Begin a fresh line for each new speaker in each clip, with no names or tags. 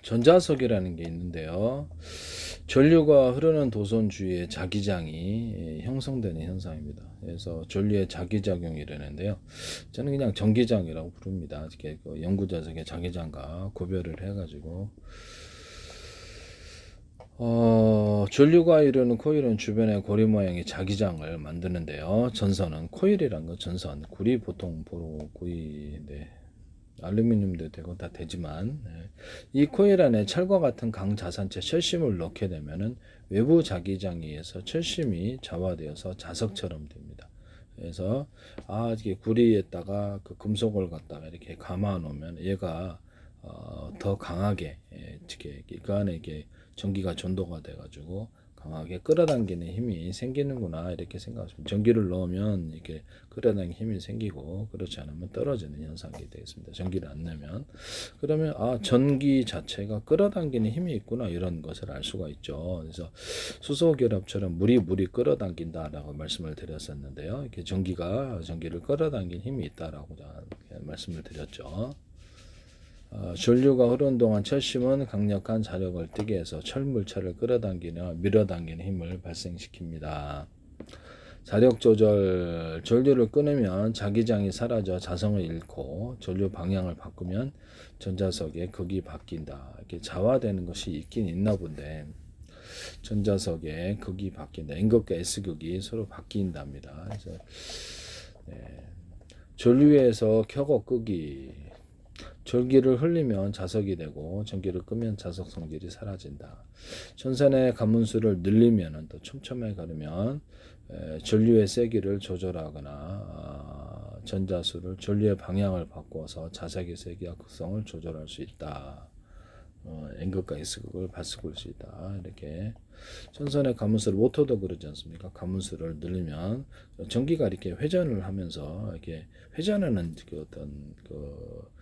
전자석이라는 게 있는데요. 전류가 흐르는 도선 주위에 자기장이 형성되는 현상입니다. 그래서 전류의 자기작용이 일어나는데요. 저는 그냥 전기장이라고 부릅니다. 이렇게 그 연구자석의 자기장과 구별을 해가지고 전류가 이루는 코일은 주변의 고리 모양의 자기장을 만드는데요. 전선은 코일이란 거 전선, 구리 보통 보로 구리인데 알루미늄도 되고 다 되지만 이 코일 안에 철과 같은 강자산체 철심을 넣게 되면은 외부 자기장에 의해서 철심이 좌화되어서 자석처럼 됩니다. 그래서 이게 구리에다가 그 금속을 갖다가 이렇게 감아 놓으면 얘가 더 강하게 이렇게 그 안에 이게 전기가 전도가 돼가지고 강하게 끌어당기는 힘이 생기는구나 이렇게 생각하시면 전기를 넣으면 이렇게 끌어당기는 힘이 생기고 그렇지 않으면 떨어지는 현상이 되겠습니다. 전기를 안 내면 그러면 전기 자체가 끌어당기는 힘이 있구나 이런 것을 알 수가 있죠. 그래서 수소결합처럼 물이 끌어당긴다라고 말씀을 드렸었는데요. 이렇게 전기를 끌어당기는 힘이 있다라고 말씀을 드렸죠. 전류가 흐르는 동안 철심은 강력한 자력을 띠게 해서 철물체를 끌어당기며 밀어당기는 힘을 발생시킵니다. 자력 조절, 전류를 끊으면 자기장이 사라져 자성을 잃고 전류 방향을 바꾸면 전자석의 극이 바뀐다. 이렇게 자화되는 것이 있긴 있나 본데 전자석의 극이 바뀐다. N극과 S극이 서로 바뀐답니다. 그래서 전류에서 켜고 끄기 전기를 흘리면 자석이 되고 전기를 끄면 자석 성질이 사라진다. 전선의 가문수를 늘리면 또 촘촘하게 가르면 전류의 세기를 조절하거나 전류의 방향을 바꿔서 자석의 세기와 극성을 조절할 수 있다. N극과 S극을 바꿀 수 있다. 이렇게 전선의 가문수를 모터도 그러지 않습니까? 가문수를 늘리면 전기가 이렇게 회전을 하면서 이렇게 회전하는 그 어떤 그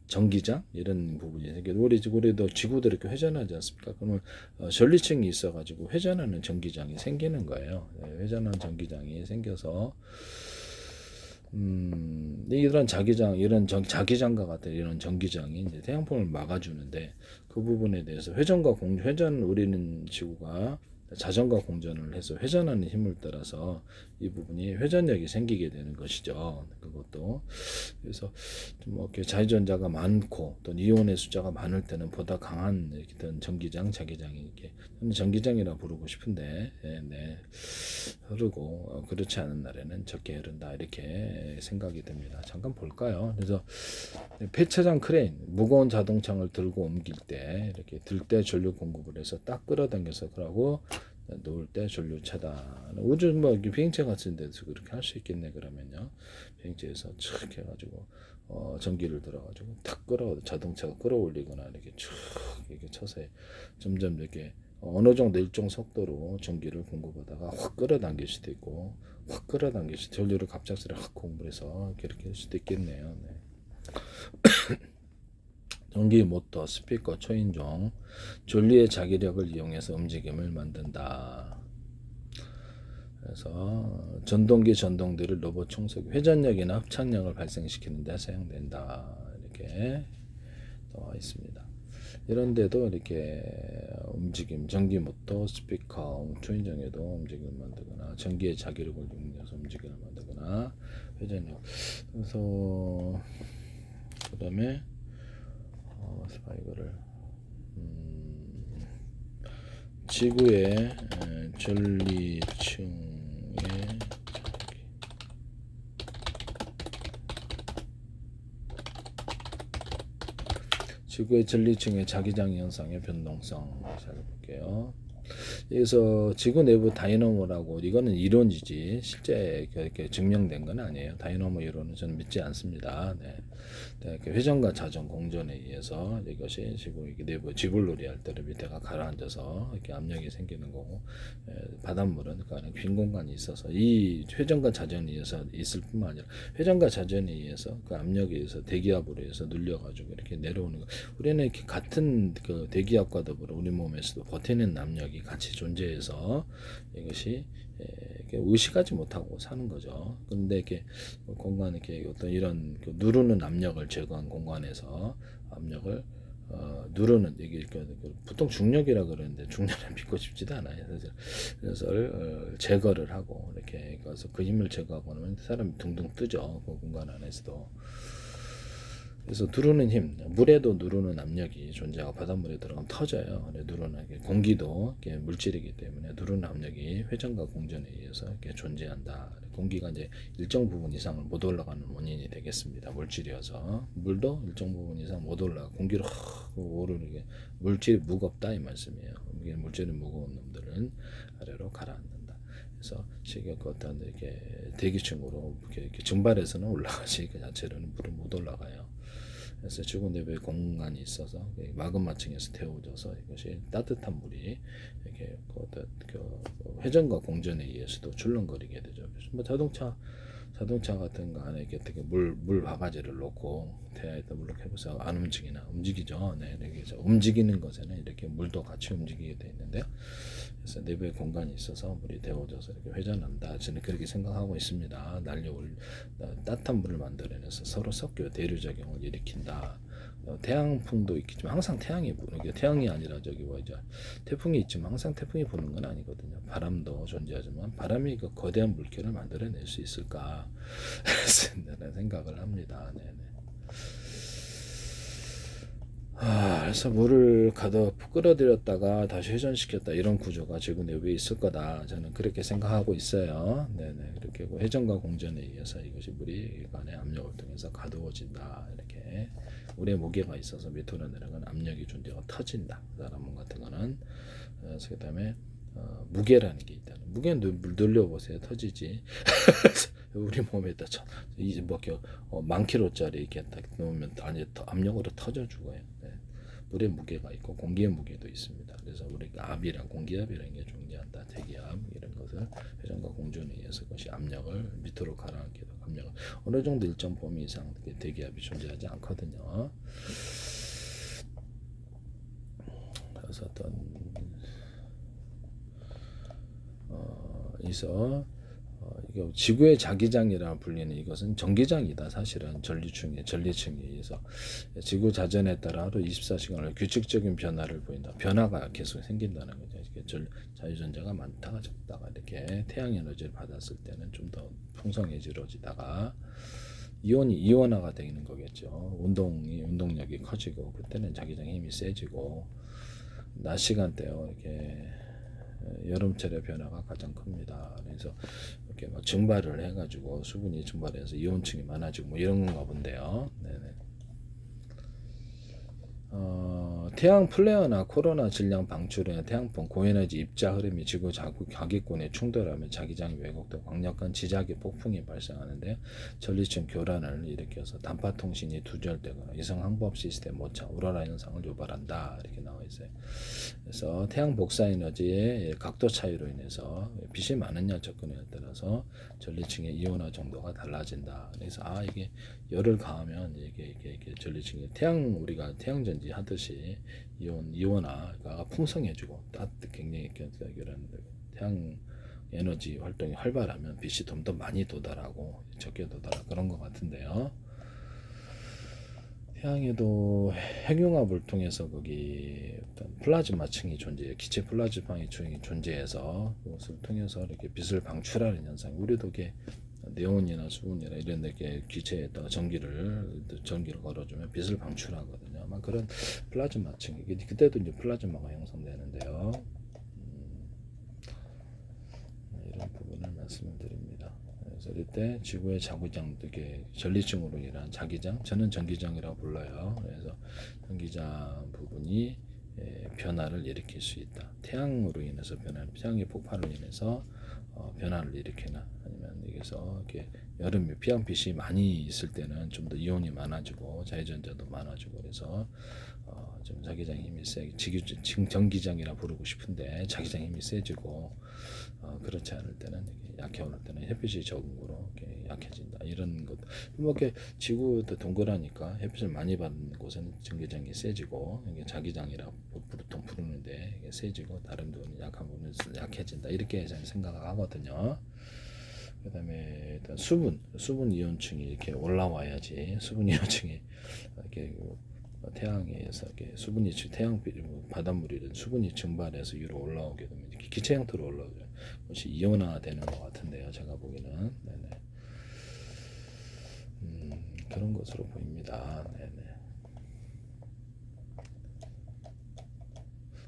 전기장 이런 부분이 우리도 지구도 이렇게 회전하지 않습니까? 그러면 전리층이 있어가지고 회전하는 전기장이 생기는 거예요. 회전하는 전기장이 생겨서 이런 자기장과 같은 이런 전기장이 이제 태양풍을 막아주는데 그 부분에 대해서 회전 우리는 지구가 자전과 공전을 해서 회전하는 힘을 따라서 이 부분이 회전력이 생기게 되는 것이죠. 그것도 그래서 좀 이렇게 자유전자가 많고 또 이온의 숫자가 많을 때는 보다 강한 이렇게 자기장이 이렇게 전기장이라 부르고 싶은데 흐르고 그렇지 않은 날에는 적게 흐른다 이렇게 생각이 됩니다. 잠깐 볼까요? 그래서 폐차장 크레인 무거운 자동차를 들고 옮길 때 이렇게 들 때 전류 공급을 해서 딱 끌어당겨서 그러고 놓을 때 전류 차단. 우주 비행체 같은 데서 그렇게 할 수 있겠네 그러면요. 비행체에서 촥 해가지고 전기를 들어가지고 탁 자동차가 끌어올리거나 이렇게 쭉 이렇게 쳐서 점점 이렇게 어느 정도 일정 속도로 전기를 공급하다가 확 끌어당길 수도 있고 확 끌어당길 수도 전류를 갑작스레 확 공급해서 이렇게 할 수도 있겠네요. 네. 전기 모터, 스피커, 초인종, 전류의 자기력을 이용해서 움직임을 만든다. 그래서 전동들을 로봇 청소기, 회전력이나 합착력을 발생시키는 데 사용된다. 이렇게 나와 있습니다. 이런데도 이렇게 전기 모터, 스피커, 초인종에도 움직임을 만들거나 전기의 자기력을 이용해서 움직임을 만들거나 회전력. 그래서 그다음에 이거를 지구의 전리층의 자기장 현상의 변동성 살펴볼게요. 그래서 지구 내부 다이너모라고 이거는 이론이지 실제 이렇게 증명된 건 아니에요. 다이너모 이론은 저는 믿지 않습니다. 네. 회전과 자전 공전에 의해서 이것이 지구 내부 지불놀이 할 때는 밑에가 가라앉아서 이렇게 압력이 생기는 거고 바닷물은 그 안에 빈 공간이 있어서 이 회전과 자전에 의해서 있을 뿐만 아니라 회전과 자전에 의해서 그 압력에 의해서 대기압으로 해서 눌려가지고 이렇게 내려오는 거. 우리는 이렇게 같은 그 대기압과 더불어 우리 몸에서도 버티는 압력이 같이 존재해서 이것이 의식하지 못하고 사는 거죠. 그런데 이렇게 공간 이렇게 어떤 이런 누르는 압력을 제거한 공간에서 압력을 누르는 이게 보통 중력이라 그러는데 중력을 믿고 싶지도 않아요. 그래서 제거를 하고 이렇게 가서 그 힘을 제거하고 나면 사람이 둥둥 뜨죠. 그 공간 안에서도. 그래서 누르는 힘, 물에도 누르는 압력이 존재하고 바닷물에 들어가면 터져요. 누르는 공기도 물질이기 때문에 누르는 압력이 회전과 공전에 의해서 이렇게 존재한다. 공기가 이제 일정 부분 이상을 못 올라가는 원인이 되겠습니다. 물질이어서 물도 일정 부분 이상 못 올라가. 공기로 오르는 물질이 무겁다 이 말씀이에요. 물질이 무거운 놈들은 아래로 가라앉는다. 그래서 시계 어떤 이렇게 대기층으로 이렇게 증발해서는 올라가지 그 자체로는 물은 못 올라가요. 그래서 지구 내부에 공간이 있어서 마그마층에서 데워져서 이것이 따뜻한 물이 이렇게 회전과 공전에 의해서도 출렁거리게 되죠. 뭐 자동차 같은 거 안에 이렇게 물 바가지를 놓고 태야에다 물로 해보세요. 안 움직이죠. 네, 그래서 움직이는 것에는 이렇게 물도 같이 움직이게 돼 있는데요. 그래서 내부에 공간이 있어서 물이 데워져서 이렇게 회전한다. 저는 그렇게 생각하고 있습니다. 따뜻한 물을 만들어내서 서로 섞여 대류작용을 일으킨다. 태양풍도 있겠지만 항상 태양이 부는 게 태양이 아니라 태풍이 있지만 항상 태풍이 부는 건 아니거든요. 바람도 존재하지만 바람이 그 거대한 물결을 만들어낼 수 있을까 라는 생각을 합니다. 네네. 그래서 물을 가득 끌어들였다가 다시 회전시켰다 이런 구조가 지구 내부에 있을 거다. 저는 그렇게 생각하고 있어요. 네네. 그렇게 회전과 공전에 의해서 이것이 물이 안에 압력을 통해서 가두어진다. 이렇게 물에 무게가 있어서 밑으로 내려가는 압력이 존재하고 터진다. 사람 같은 거는. 그래서 그다음에 무게라는 게 있다. 무게 늘려보세요. 터지지. 우리 몸에다 만 킬로짜리 이렇게 딱 놓으면 아니 압력으로 터져 죽어요. 네. 물의 무게가 있고 공기의 무게도 있습니다. 그래서 우리가 압이랑 공기압이라는 게 존재한다. 대기압 이런 것을 회전과 공전에 의해서 그것이 압력을 밑으로 가라앉게 되고 압력을 어느 정도 일정 범위 이상 대기압이 존재하지 않거든요. 그래서 이거 지구의 자기장이라 불리는 이것은 전기장이다. 사실은 전리층에 의해서 지구 자전에 따라 하루 24시간을 규칙적인 변화를 보인다. 변화가 계속 생긴다는 거죠. 자유전자가 많다가 적다가 이렇게 태양 에너지를 받았을 때는 좀 더 풍성해지러지다가 이온화가 되는 거겠죠. 운동력이 커지고 그때는 자기장 힘이 세지고 낮 시간대요. 이렇게 여름철의 변화가 가장 큽니다. 그래서 이렇게 막 증발을 해가지고 수분이 증발해서 이온층이 많아지고 뭐 이런 건가 본데요. 네네. 태양 플레어나 코로나 질량 방출이나 태양풍, 고에너지 입자 흐름이 지구 자기권에 충돌하면 자기장이 왜곡되고 강력한 지자계 폭풍이 발생하는데 전리층 교란을 일으켜서 단파 통신이 두절되거나 이성 항법 시스템 오차, 오로라 현상을 유발한다. 이렇게 나와 있어요. 그래서 태양 복사 에너지의 각도 차이로 인해서 빛이 많으냐 적느냐에 따라서 전리층의 이온화 정도가 달라진다. 그래서 이게 열을 가하면 이게 전리층이 우리가 태양전지 하듯이 이온화가 풍성해지고 굉장히 태양 에너지 활동이 활발하면 빛이 좀 더 많이 도달하고 적게 도달하고 그런 것 같은데요. 태양에도 핵융합을 통해서 거기 어떤 플라즈마층이 존재해요. 기체 플라즈마층이 존재해서 그것을 통해서 이렇게 빛을 방출하는 현상. 우리도 이게 네온이나 수분이나 이런 데 기체에다가 전기를 걸어주면 빛을 방출하거든요. 아마 그런 플라즈마층이 그때도 이제 플라즈마가 형성되는데요. 이런 부분을 말씀을 드립니다. 그래서 이때 지구의 자기장, 이게 전리층으로 인한 자기장, 저는 전기장이라고 불러요. 그래서 전기장 부분이 변화를 일으킬 수 있다. 태양으로 인해서 태양의 폭발로 인해서 변화를 일으키나 아니면 여기서 이렇게 여름에 피양빛이 많이 있을 때는 좀 더 이온이 많아지고 자유전자도 많아지고 그래서 좀 자기장 힘이 전기장이라 부르고 싶은데 자기장 힘이 세지고 그렇지 않을 때는 약해 오를 때는 햇빛이 적응으로 약해진다. 이런 것. 뭐 이렇게 지구도 동그라니까 햇빛을 많이 받는 곳은 전기장이 세지고 이게 자기장이라 보통 부르는데 이게 세지고 다른 부분은 약한 부분은 약해진다. 이렇게 저는 생각을 하거든요. 그다음에 일단 수분 이온층이 이렇게 올라와야지 수분 이온층이 이렇게 태양에서 이렇게 수분이 태양 바닷물이 수분이 증발해서 위로 올라오게 되면 이렇게 기체 형태로 올라오죠. 그것이 이온화되는 것 같은데요. 제가 보기는 네네. 그런 것으로 보입니다. 네네.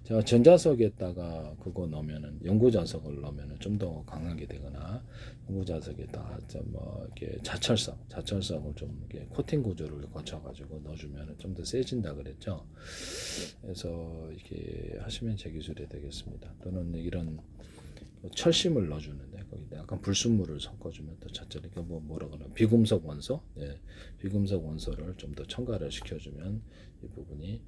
제가 전자석에다가 그거 넣으면은 연구 자석을 넣으면은 좀 더 강하게 되거나 연구 자석에다가 뭐 이렇게 자철석을 좀 이렇게 코팅 구조를 거쳐가지고 넣어주면은 좀 더 세진다 그랬죠. 그래서 이렇게 하시면 제 기술이 되겠습니다. 또는 이런 철심을 넣어주는데 거기다 약간 불순물을 섞어주면 또 자철 이렇게 뭐라 그러나 비금속 원소, 네, 비금속 원소를 좀 더 첨가를 시켜주면 이 부분이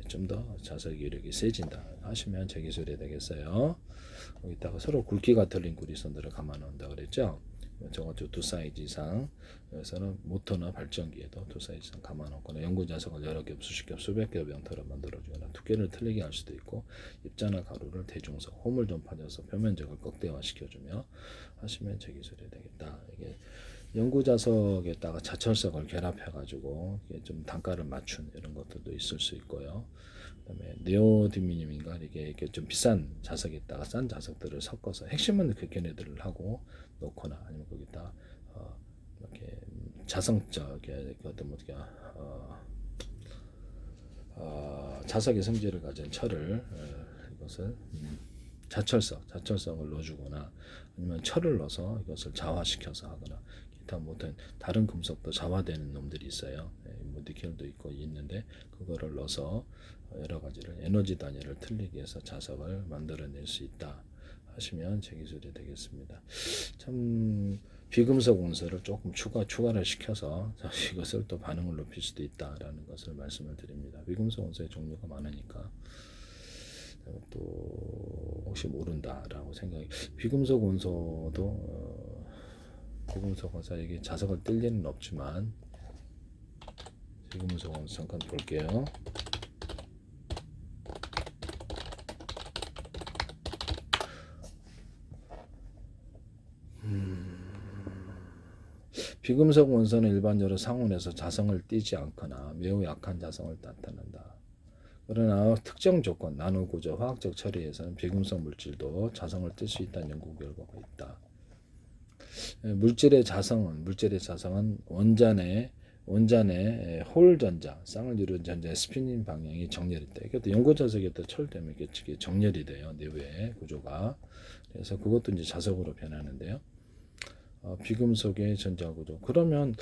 좀 더 자석 이력이 세진다 하시면 제 기술이 되겠어요. 여기다가 서로 굵기가 틀린 구리선들을 감아 놓는다 그랬죠. 저것도 두 사이즈 이상, 여기서는 모터나 발전기에도 두 사이즈 이상 감아 놓거나 연구 자석을 여러 겹, 수십 겹, 수백 겹 형태로 만들어주거나 두께를 틀리게 할 수도 있고 입자나 가루를 대중석, 홈을 좀 파져서 표면적을 극대화시켜주며 하시면 제 기술이 되겠다. 이게 연구 자석에다가 자철석을 결합해가지고 좀 단가를 맞춘 이런 것들도 있을 수 있고요. 그다음에 네오디미늄인가 이게 좀 비싼 자석에다가 싼 자석들을 섞어서 핵심은 그 걔네들을 하고 놓거나 아니면 거기다 이렇게 자성적인 어떤 뭐 자석의 성질을 가진 철을 이것을 자철석을 넣어주거나 아니면 철을 넣어서 이것을 자화시켜서 하거나 기타 모든 다른 금속도 자화되는 놈들이 있어요. 뭐 니켈도 있고 있는데 그거를 넣어서 여러 가지를 에너지 단위를 틀리게 해서 자석을 만들어낼 수 있다 하시면 제 기술이 되겠습니다. 참 비금속 원소를 조금 추가를 시켜서 이것을 또 반응을 높일 수도 있다라는 것을 말씀을 드립니다. 비금속 원소의 종류가 많으니까 또 혹시 모른다라고 생각이 비금속 원소도 비금속 원소 이게 자석을 뜰 리는 없지만 비금속 원소 잠깐 볼게요. 비금속 원소는 일반적으로 상온에서 자성을 띠지 않거나 매우 약한 자성을 나타낸다. 그러나 특정 조건, 나노 구조, 화학적 처리에서는 비금속 물질도 자성을 띨 수 있다는 연구 결과가 있다. 물질의 자성은 원잔의 홀 전자, 쌍을 이루는 전자의 스피닝 방향이 정렬이 돼. 이것도 연고 자석에도 철 때문에 이게 정렬이 돼요. 내부의 구조가. 그래서 그것도 이제 자석으로 변하는데요. 비금속의 전자 구조. 그러면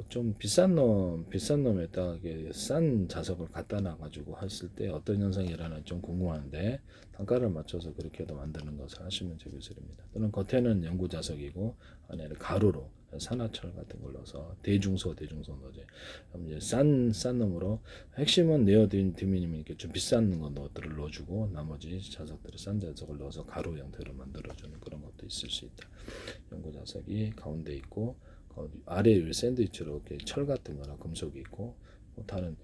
좀 비싼 놈에다가 싼 자석을 갖다 놔가지고 했을 때 어떤 현상이 일어나 좀 궁금한데 단가를 맞춰서 그렇게도 만드는 것을 하시면 제 기술입니다. 또는 겉에는 연구 자석이고 안에는 가루로 산화철 같은 걸 넣어서 대중소 노제. 이제 싼 놈으로 핵심은 네오디미늄이 이렇게 좀 비싼 것들을 넣어주고 나머지 자석들을 싼 자석을 넣어서 가루 형태로 만들어주는 그런 것도 있을 수 있다. 연구 자석이 가운데 있고 아래에 샌드위치로 이렇게 철 같은 거나 금속이 있고 다른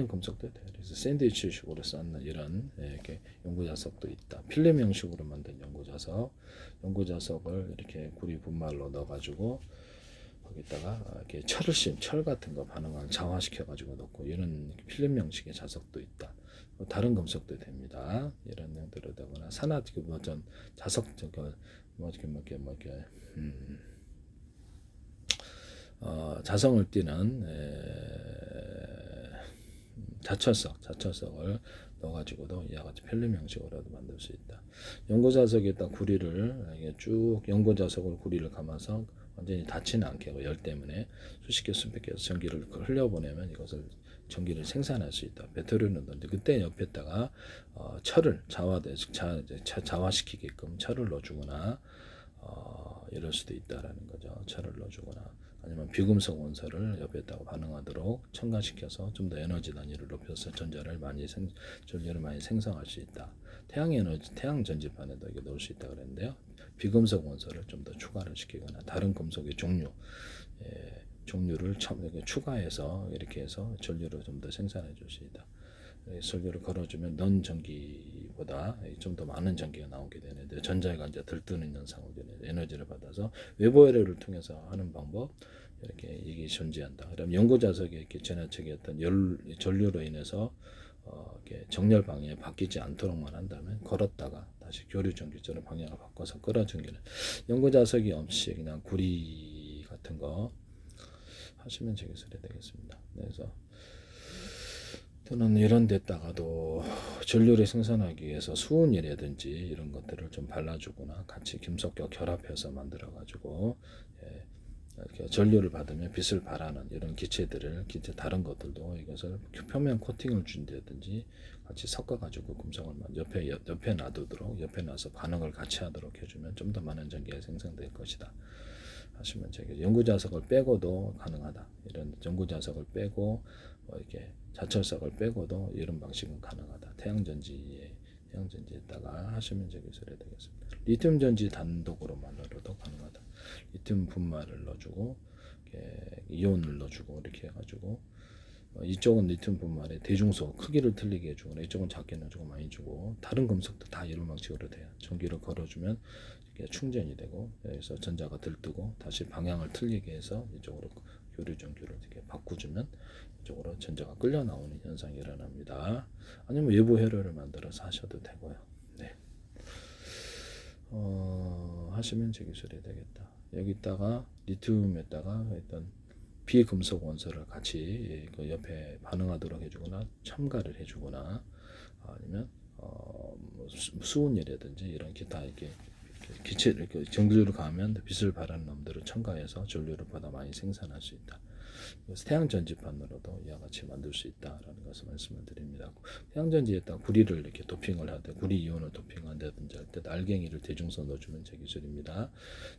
금속도 돼요. 그래서 샌드위치식으로 쌓는 이런 이렇게 연구 자석도 있다. 필름 형식으로 만든 연구 자석을 이렇게 구리 분말로 넣어가지고 거기다가 이렇게 철 같은 거 반응을 장화시켜가지고 넣고 이런 필름 형식의 자석도 있다. 다른 금속도 됩니다. 이런 형태로 되거나 산화 어떤 자석 자성을 띠는 자철석을 넣어가지고도 이와 같이 필름 형식으로도 만들 수 있다. 연고자석에다 구리를 쭉 연고자석을 구리를 감아서 완전히 닿지는 않게 하고 열 때문에 수십 개 수백 개에서 전기를 흘려보내면 이것을 전기를 생산할 수 있다. 배터리를 넣는데 그때 옆에다가 철을 자화시키게끔 철을 넣어주거나 이럴 수도 있다라는 거죠. 철을 넣어주거나 아니면 비금속 원소를 옆에다가 반응하도록 첨가시켜서 좀 더 에너지 단위를 높여서 전류를 많이 생성할 수 있다. 태양 전지판에도 이게 넣을 수 있다 그랬는데요. 비금속 원소를 좀 더 추가를 시키거나 다른 금속의 종류를 추가해서 이렇게 해서 전류를 좀 더 생산해 줄 수 있다. 전류를 걸어주면 넌 전기 전기보다 좀 더 많은 전기가 나오게 되는데 전자가 이제 들뜨는 현상을 에너지를 받아서 외부 회로를 통해서 하는 방법 이렇게 이게 존재한다. 그럼 연구 자석에 이렇게 지나치게 어떤 전류로 인해서 이렇게 정렬 방향이 바뀌지 않도록만 한다면 걸었다가 다시 교류 전기처럼 방향을 바꿔서 끌어당기는 연구 자석이 없이 그냥 구리 같은 거 하시면 되겠습니다. 그래서 또는 이런 데다가도 전류를 생산하기 위해서 수은이라든지 이런 것들을 좀 발라주거나 같이 김석과 결합해서 만들어가지고 이렇게 전류를 받으면 빛을 발하는 이런 기체들을 다른 것들도 이것을 표면 코팅을 준다든지 같이 섞어가지고 금속을 옆에 놔두도록 옆에 놔서 반응을 같이 하도록 해주면 좀 더 많은 전기가 생성될 것이다. 하시면 연구 자석을 빼고도 가능하다. 이런 연구 자석을 빼고 이렇게 자철석을 빼고도 이런 방식은 가능하다. 태양전지에다가 하시면 되겠습니다. 리튬 전지 단독으로만으로도 가능하다. 리튬 분말을 넣어주고 이온을 넣어주고 이렇게 해가지고 이쪽은 리튬 분말에 대중소 크기를 틀리게 해주고 이쪽은 작게 넣어주고 많이 주고 다른 금속도 다 이런 방식으로 돼요. 전기를 걸어주면 이게 충전이 되고 여기서 전자가 들뜨고 다시 방향을 틀리게 해서 이쪽으로 교류 전기를 이렇게 바꾸주면 이쪽으로 전자가 끌려 나오는 현상이 일어납니다. 아니면 외부 회로를 만들어서 하셔도 되고요. 네. 하시면 제 기술이 되겠다. 여기다가 리튬에다가 일단 비금속 원소를 같이 그 옆에 반응하도록 해주거나 첨가를 해주거나 아니면 수은이라든지 이런 기타 이렇게 기체를 전기를 가하면 빛을 발하는 놈들을 첨가해서 전류를 보다 많이 생산할 수 있다. 그래서 태양전지판으로도 이와 같이 만들 수 있다라는 것을 말씀을 드립니다. 태양전지에다 구리를 이렇게 도핑을 할 때, 구리 이온을 도핑한다든지 할 때 알갱이를 대중소 넣어주면 제 기술입니다.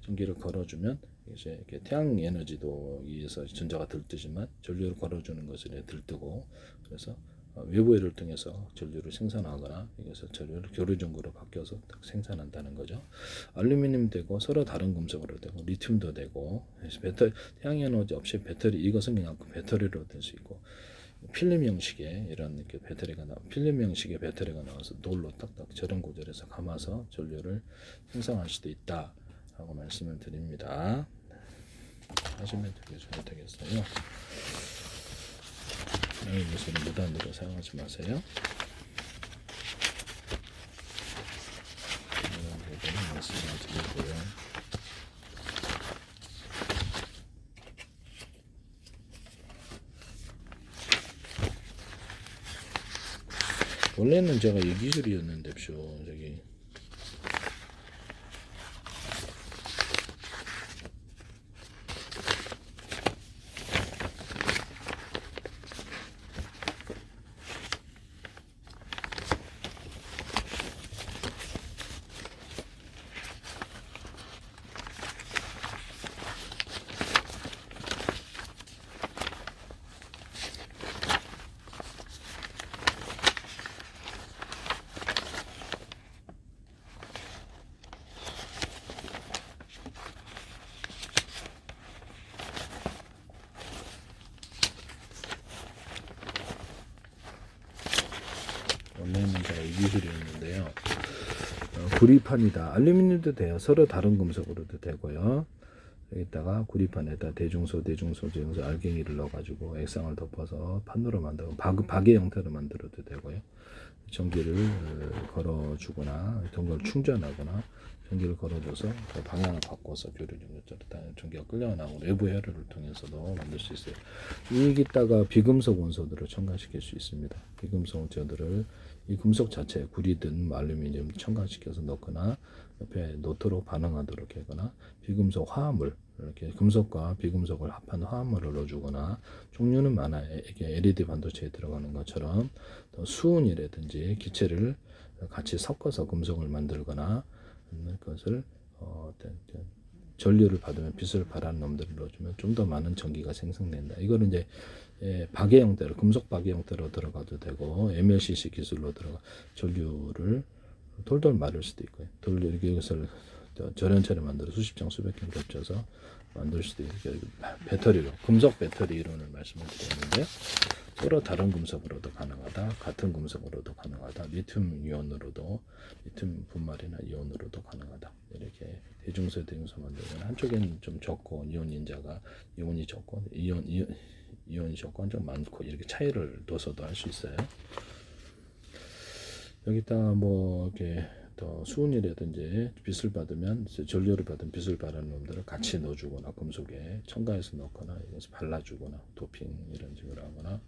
전기를 걸어주면 이제 이렇게 태양 에너지도 의해서 전자가 들뜨지만 전류를 걸어주는 것을 들뜨고 그래서 외부회를 통해서 전류를 생산하거나 이것을 전류를 교류전구로 바뀌어서 생산한다는 거죠. 알루미늄 되고 서로 다른 금속으로 되고 리튬도 되고 배터리 태양에너지 없이 배터리 이것은 그냥 배터리로 될 수 있고 필름 형식의 이런 이렇게 필름 형식의 배터리가 나와서 돌로 딱딱 저런 구조에서 감아서 전류를 생성할 수도 있다라고 말씀을 드립니다. 하시면 되겠어요. 이것을 무단으로 사용하지 마세요. 이런 부분은 말씀을 드리고요. 원래는 제가 이 기술이었는데 저기 원래는 제가 이 기술이었는데요. 구리판이다. 알루미늄도 돼요. 서로 다른 금속으로도 되고요. 여기다가 구리판에다 대중소 알갱이를 넣어가지고 액상을 덮어서 판으로 만들고 박의 형태로 만들어도 되고요. 전기를 걸어주거나 동걸 충전하거나 전기를 걸어줘서 그 방향을 바꿔서 교류 전기가 끌려나오고 외부 회로를 통해서도 만들 수 있어요. 여기다가 비금속 원소들을 첨가시킬 수 있습니다. 비금속 원소들을 이 금속 자체 구리든 알루미늄 첨가시켜서 넣거나 옆에 놓도록 반응하도록 하거나 비금속 화합물 이렇게 금속과 비금속을 합한 화합물을 넣어주거나 종류는 많아요. 이게 LED 반도체에 들어가는 것처럼 또 수은이라든지 기체를 같이 섞어서 금속을 만들거나 그것을 전류를 받으면 빛을 발하는 놈들을 넣어주면 좀 더 많은 전기가 생성된다. 이거는 이제 박의 형태로 금속 박의 형태로 들어가도 되고 MLCC 기술로 들어가 전류를 돌돌 말을 수도 있고요. 이것을 절연체를 만들어 수십 장 수백 장 겹쳐서 만들 수도 있고 배터리로 금속 배터리 이론을 말씀을 드렸는데 서로 다른 금속으로도 가능하다, 같은 금속으로도 가능하다, 리튬 이온으로도 리튬 분말이나 이온으로도 가능하다. 이렇게 대중소 만들면 한쪽에는 좀 적고 이온 인자가 이온이 적고 이온이 적고 좀 많고 이렇게 차이를 둬서도 할 수 있어요. 여기다 뭐 이렇게 더 수은이라든지 빛을 받으면 전류를 받은 빛을 바라는 놈들을 같이 넣어주거나 금속에 첨가해서 넣거나 이것을 발라주거나 도핑 이런 식으로 하거나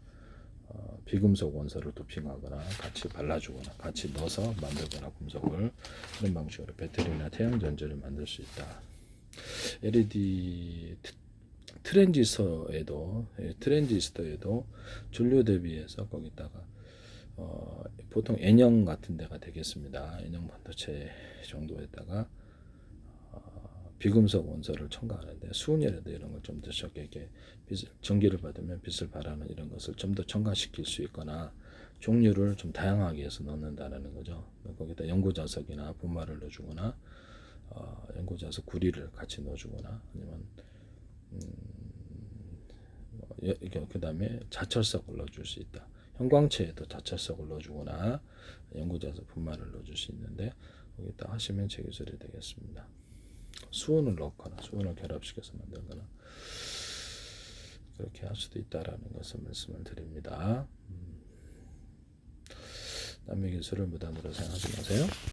비금속 원소를 도핑하거나 같이 발라주거나 같이 넣어서 만들거나 금속을 이런 방식으로 배터리나 태양전지를 만들 수 있다. LED 트랜지스터에도 전류 대비해서 거기다가 보통 N형 같은 데가 되겠습니다. N형 반도체 정도에다가 비금속 원소를 첨가하는데 수은이라도 이런 걸 좀 더 적게 전기를 받으면 빛을 발하는 이런 것을 좀 더 첨가시킬 수 있거나 종류를 좀 다양하게 해서 넣는다는 거죠. 거기다 연고자석이나 분말을 넣어주거나 연고자석 구리를 같이 넣어주거나 아니면 그 다음에 자철석을 넣어줄 수 있다. 형광체에도 자철석을 넣어주거나 연고자석 분말을 넣어줄 수 있는데 거기다 하시면 제 기술이 되겠습니다. 수은을 넣거나 수은을 결합시켜서 만들거나 그렇게 할 수도 있다라는 것을 말씀을 드립니다. 남의 기술을 무단으로 사용하지 마세요.